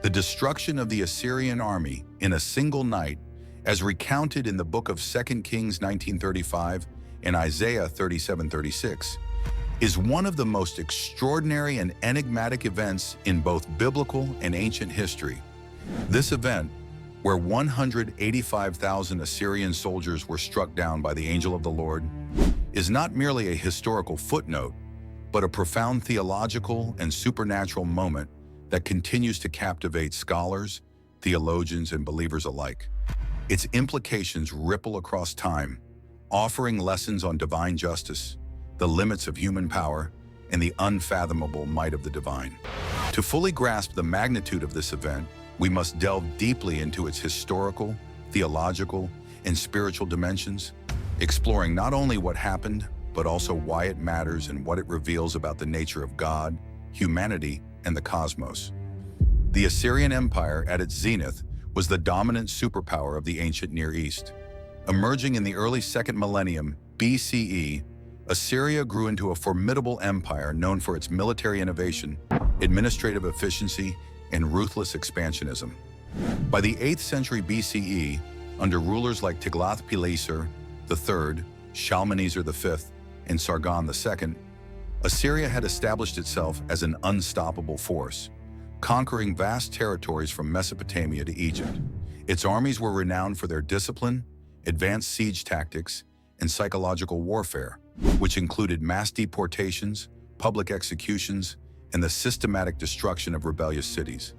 The destruction of the Assyrian army in a single night, as recounted in the book of 2 Kings 19:35 and Isaiah 37:36, is one of the most extraordinary and enigmatic events in both biblical and ancient history. This event, where 185,000 Assyrian soldiers were struck down by the angel of the Lord, is not merely a historical footnote, but a profound theological and supernatural moment that continues to captivate scholars, theologians, and believers alike. Its implications ripple across time, offering lessons on divine justice, the limits of human power, and the unfathomable might of the divine. To fully grasp the magnitude of this event, we must delve deeply into its historical, theological, and spiritual dimensions, exploring not only what happened, but also why it matters and what it reveals about the nature of God, humanity, and the cosmos. The Assyrian Empire, at its zenith, was the dominant superpower of the ancient Near East. Emerging in the early 2nd millennium BCE, Assyria grew into a formidable empire known for its military innovation, administrative efficiency, and ruthless expansionism. By the 8th century BCE, under rulers like Tiglath-Pileser III, Shalmaneser V, and Sargon II, Assyria had established itself as an unstoppable force, conquering vast territories from Mesopotamia to Egypt. Its armies were renowned for their discipline, advanced siege tactics, and psychological warfare, which included mass deportations, public executions, and the systematic destruction of rebellious cities.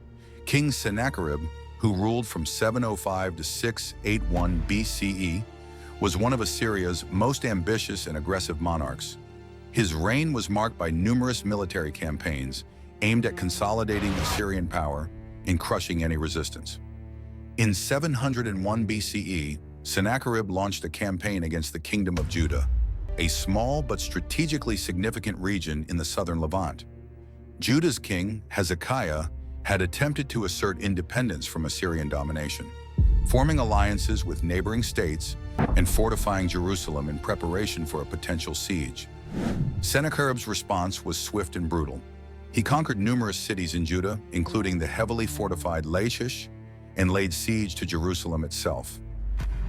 King Sennacherib, who ruled from 705 to 681 BCE, was one of Assyria's most ambitious and aggressive monarchs. His reign was marked by numerous military campaigns aimed at consolidating Assyrian power and crushing any resistance. In 701 BCE, Sennacherib launched a campaign against the Kingdom of Judah, a small but strategically significant region in the southern Levant. Judah's king, Hezekiah, had attempted to assert independence from Assyrian domination, forming alliances with neighboring states and fortifying Jerusalem in preparation for a potential siege. Sennacherib's response was swift and brutal. He conquered numerous cities in Judah, including the heavily fortified Lachish, and laid siege to Jerusalem itself.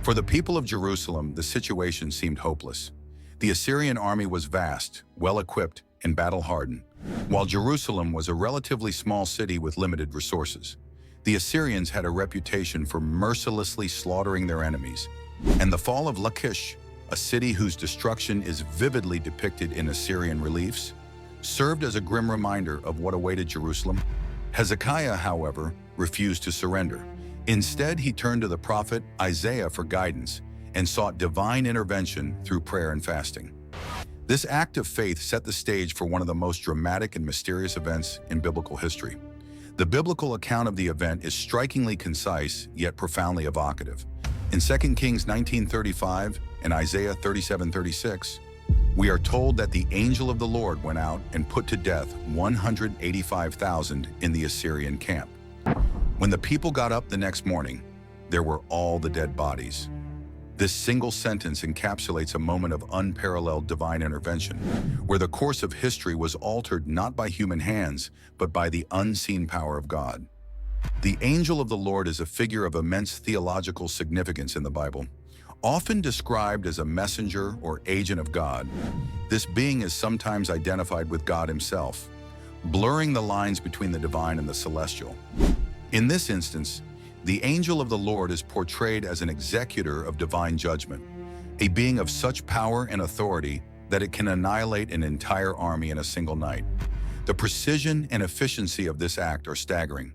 For the people of Jerusalem, the situation seemed hopeless. The Assyrian army was vast, well-equipped, and battle-hardened, while Jerusalem was a relatively small city with limited resources. The Assyrians had a reputation for mercilessly slaughtering their enemies, and the fall of Lachish, a city whose destruction is vividly depicted in Assyrian reliefs, served as a grim reminder of what awaited Jerusalem. Hezekiah, however, refused to surrender. Instead, he turned to the prophet Isaiah for guidance and sought divine intervention through prayer and fasting. This act of faith set the stage for one of the most dramatic and mysterious events in biblical history. The biblical account of the event is strikingly concise, yet profoundly evocative. In 2 Kings 19:35 and Isaiah 37:36, we are told that the angel of the Lord went out and put to death 185,000 in the Assyrian camp. When the people got up the next morning, there were all the dead bodies. This single sentence encapsulates a moment of unparalleled divine intervention, where the course of history was altered not by human hands, but by the unseen power of God. The angel of the Lord is a figure of immense theological significance in the Bible. Often described as a messenger or agent of God, this being is sometimes identified with God himself, blurring the lines between the divine and the celestial. In this instance, the angel of the Lord is portrayed as an executor of divine judgment, a being of such power and authority that it can annihilate an entire army in a single night. The precision and efficiency of this act are staggering.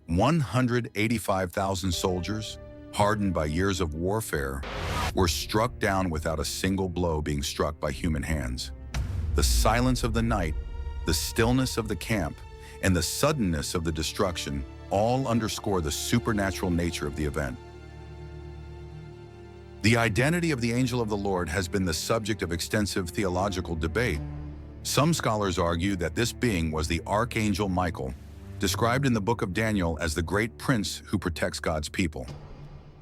185,000 soldiers, hardened by years of warfare, were struck down without a single blow being struck by human hands. The silence of the night, the stillness of the camp, and the suddenness of the destruction all underscore the supernatural nature of the event. The identity of the angel of the Lord has been the subject of extensive theological debate. Some scholars argue that this being was the archangel Michael, described in the book of Daniel as the great prince who protects God's people.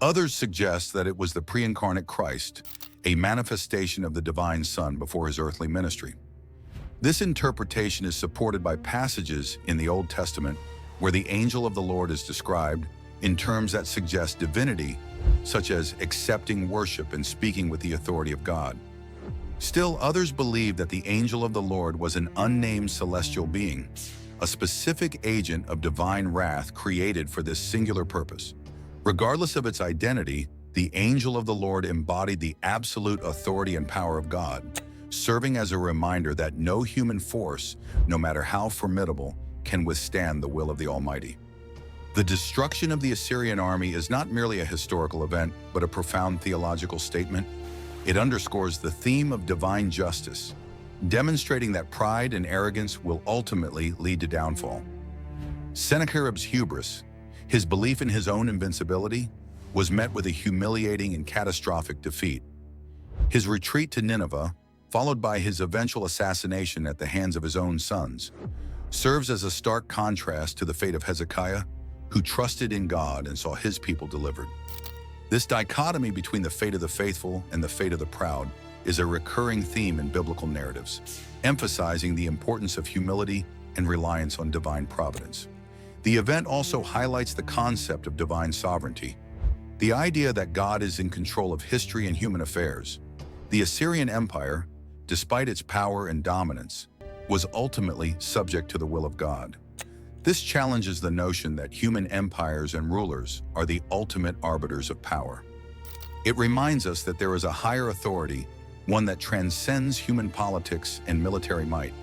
Others suggest that it was the pre-incarnate Christ, a manifestation of the divine Son before his earthly ministry. This interpretation is supported by passages in the Old Testament where the angel of the Lord is described in terms that suggest divinity, such as accepting worship and speaking with the authority of God. Still, others believe that the angel of the Lord was an unnamed celestial being, a specific agent of divine wrath created for this singular purpose. Regardless of its identity, the angel of the Lord embodied the absolute authority and power of God, serving as a reminder that no human force, no matter how formidable, can withstand the will of the Almighty. The destruction of the Assyrian army is not merely a historical event, but a profound theological statement. It underscores the theme of divine justice, demonstrating that pride and arrogance will ultimately lead to downfall. Sennacherib's hubris, his belief in his own invincibility, was met with a humiliating and catastrophic defeat. His retreat to Nineveh, followed by his eventual assassination at the hands of his own sons, serves as a stark contrast to the fate of Hezekiah, who trusted in God and saw his people delivered. This dichotomy between the fate of the faithful and the fate of the proud is a recurring theme in biblical narratives, emphasizing the importance of humility and reliance on divine providence. The event also highlights the concept of divine sovereignty, the idea that God is in control of history and human affairs. The Assyrian Empire, despite its power and dominance, was ultimately subject to the will of God. This challenges the notion that human empires and rulers are the ultimate arbiters of power. It reminds us that there is a higher authority, one that transcends human politics and military might.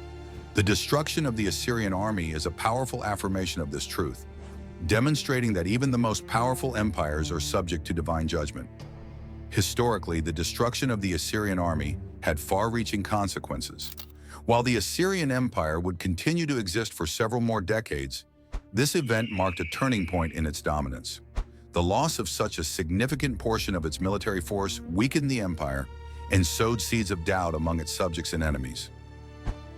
The destruction of the Assyrian army is a powerful affirmation of this truth, demonstrating that even the most powerful empires are subject to divine judgment. Historically, the destruction of the Assyrian army had far-reaching consequences. While the Assyrian Empire would continue to exist for several more decades, this event marked a turning point in its dominance. The loss of such a significant portion of its military force weakened the empire and sowed seeds of doubt among its subjects and enemies.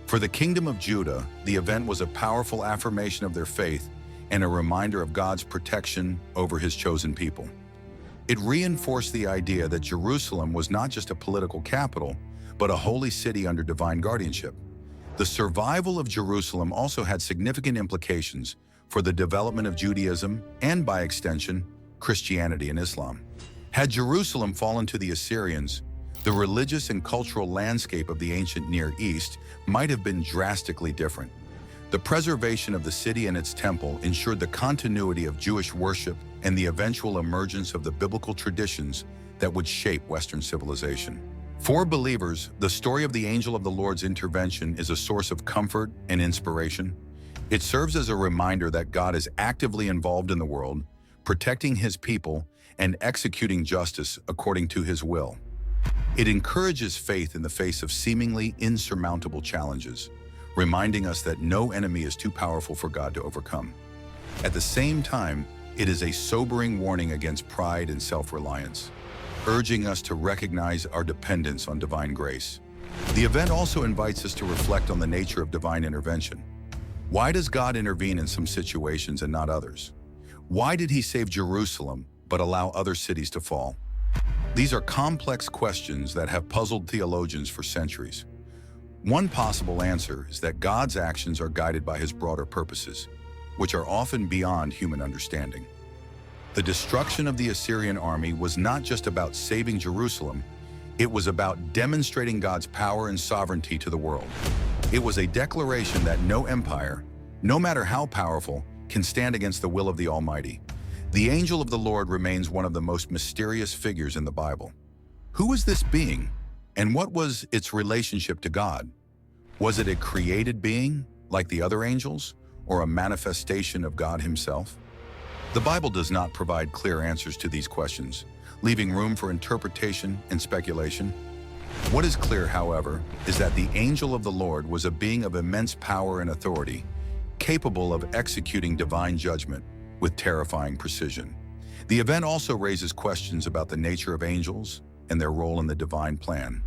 For the kingdom of Judah, the event was a powerful affirmation of their faith and a reminder of God's protection over his chosen people. It reinforced the idea that Jerusalem was not just a political capital, but a holy city under divine guardianship. The survival of Jerusalem also had significant implications for the development of Judaism and, by extension, Christianity and Islam. Had Jerusalem fallen to the Assyrians, the religious and cultural landscape of the ancient Near East might have been drastically different. The preservation of the city and its temple ensured the continuity of Jewish worship and the eventual emergence of the biblical traditions that would shape Western civilization. For believers, the story of the angel of the Lord's intervention is a source of comfort and inspiration. It serves as a reminder that God is actively involved in the world, protecting his people and executing justice according to his will. It encourages faith in the face of seemingly insurmountable challenges, reminding us that no enemy is too powerful for God to overcome. At the same time, it is a sobering warning against pride and self-reliance, urging us to recognize our dependence on divine grace. The event also invites us to reflect on the nature of divine intervention. Why does God intervene in some situations and not others? Why did he save Jerusalem but allow other cities to fall? These are complex questions that have puzzled theologians for centuries. One possible answer is that God's actions are guided by his broader purposes, which are often beyond human understanding. The destruction of the Assyrian army was not just about saving Jerusalem, it was about demonstrating God's power and sovereignty to the world. It was a declaration that no empire, no matter how powerful, can stand against the will of the Almighty. The angel of the Lord remains one of the most mysterious figures in the Bible. Who is this being, and what was its relationship to God? Was it a created being, like the other angels, or a manifestation of God himself? The Bible does not provide clear answers to these questions, leaving room for interpretation and speculation. What is clear, however, is that the angel of the Lord was a being of immense power and authority, capable of executing divine judgment with terrifying precision. The event also raises questions about the nature of angels and their role in the divine plan.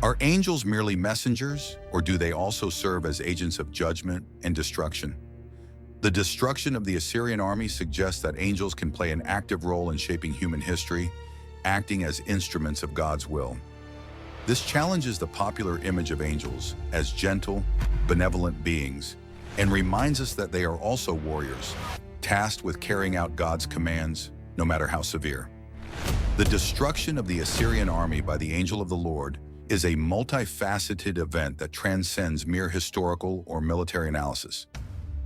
Are angels merely messengers, or do they also serve as agents of judgment and destruction? The destruction of the Assyrian army suggests that angels can play an active role in shaping human history, acting as instruments of God's will. This challenges the popular image of angels as gentle, benevolent beings, and reminds us that they are also warriors, tasked with carrying out God's commands, no matter how severe. The destruction of the Assyrian army by the angel of the Lord is a multifaceted event that transcends mere historical or military analysis.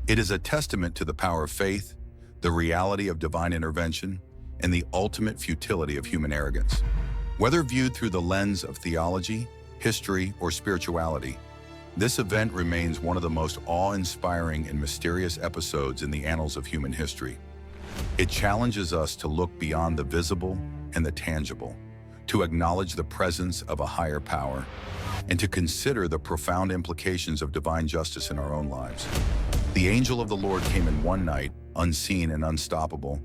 It is a testament to the power of faith, the reality of divine intervention, and the ultimate futility of human arrogance. Whether viewed through the lens of theology, history, or spirituality, this event remains one of the most awe-inspiring and mysterious episodes in the annals of human history. It challenges us to look beyond the visible and the tangible, to acknowledge the presence of a higher power, and to consider the profound implications of divine justice in our own lives. The angel of the Lord came in one night, unseen and unstoppable,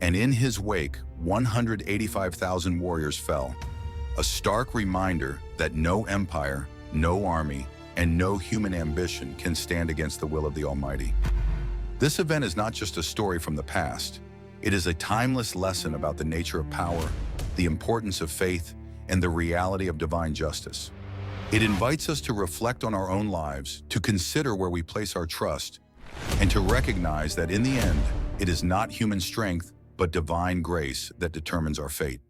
and in his wake, 185,000 warriors fell, a stark reminder that no empire, no army, and no human ambition can stand against the will of the Almighty. This event is not just a story from the past. It is a timeless lesson about the nature of power, the importance of faith, and the reality of divine justice. It invites us to reflect on our own lives, to consider where we place our trust, and to recognize that in the end, it is not human strength, but divine grace that determines our fate.